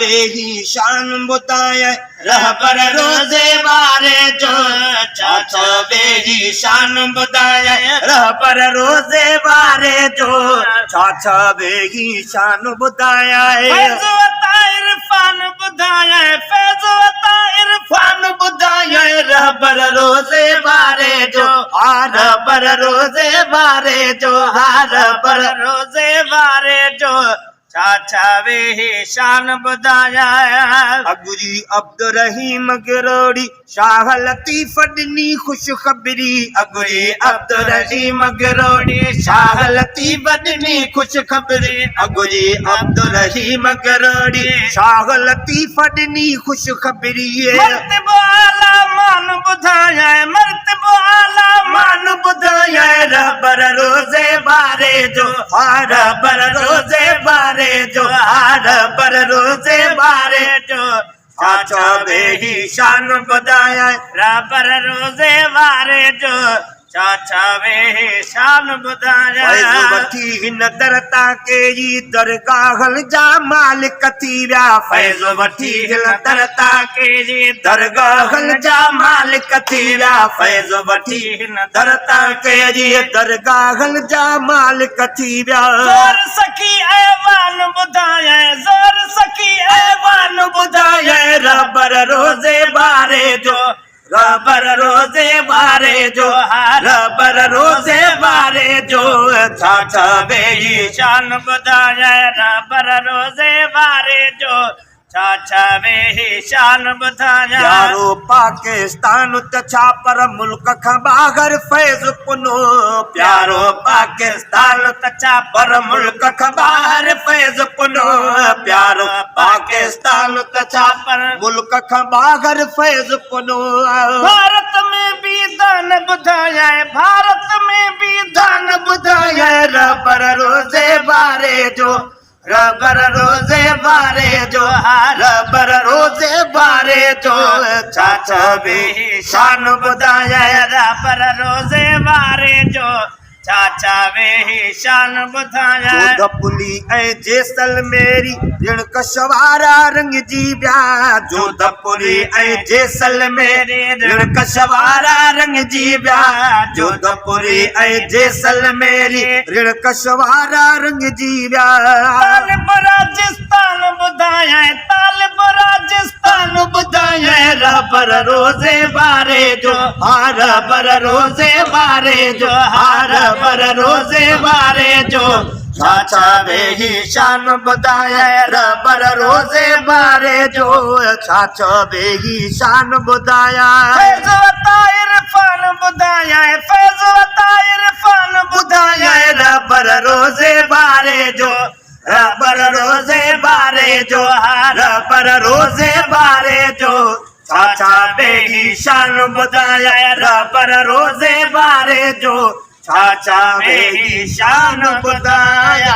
वेही शान बुधाए रहबर रोजे बारे जो चाचा वेही शान बुधाए रहबर रोजे बारे जो चाचा वेही शान बुधाया इरफान बुधाया इरफान बुधाया रहबर रोजे बारे जो रहबर रोजे बारे जो रहबर रोजे बारे जो चाचा वेही शान बुधाया अगुरी अब्दुर्रहीम गिरोड़ी शाह लतीफ ॾिनी खुशखबरी अगुरी अब्दुर्रहीम गिरोड़ी शाह लतीफ ॾिनी खुशखबरी अगुरी अब्दुर्रहीम गिरोड़ी शाह लतीफ ॾिनी खुशखबरी मर्तबो आला मान बुधाया मर्तबो आला मान बुधाया रहबर रोजे बारे जो रहबर रोजे बारे जो रहबर रोजे बारे जो चाचा वेही शान बुधाया रहबर रोजे बारे जो चाचा वेही शान बुधाया वठी हिन दरता के दरगाहल जा मालिक थी विया फैज़ वठी हिन दरता के दरगाहल जा मालिक थी विया फैज़ वठी हिन दरता के दरगाहल जा मालिक थी विया ज़ोर सखी ऐवान बुधाया ज़ोर सखी ऐवान बुधाया रहबर रोजे बारे जो रहबर रोजे बारे जो रहबर रोजे बारे जो चाचा वेही शान बुधाया रहबर रोजे बारे जो चाचा वेही शान बुधाया यारो पाकिस्तान त छा पर मुल्क खां ॿाहिरि फैज़ पुनो प्यारो पाकिस्तान त छा पर मुल्क खां ॿाहिरि फैज़ पुनो प्यारो पाकिस्तान त छा पर मुल्क खां ॿाहिरि फैज़ पुनो भारत में भी दान बुधाया भारत में भी दान बुधाया रहबर रोजे बारे जो रहबर रोजे बारे जो रहबर रोजे बारे जो चाचा वेही शान बुधाया रहबर रोजे बारे जो चाचा वेही शान बुधाया जोधपुरी ऐं जैसलमेरी ऋण कशवारा रंग जी विया जोधपुरी ऐं जैसलमेरी ऋण कशवारा रंग जी विया जोधपुरी ऐं जैसलमेरी ऋण कशवारा रंग जी विया तालिब राजस्थान बुधाया तालिब राजस्थान बुधाया रहबर रोजे बारे जो रहबर रोजे बारे जो रहबर रोजे बारे जो चाचा वेही शान बुधाया रहबर रोजे बारे जो चाचा वेही शान बुधाया फैज़ वता इरफान बुधाया फैज़ वता इरफान बुधाया रहबर रोजे बारे जो रहबर रोजे बारे जो रहबर रोजे बारे जो चाचा वेही शान बुधाया रहबर रोजे बारे जो चाचा वेही शान बुधाया।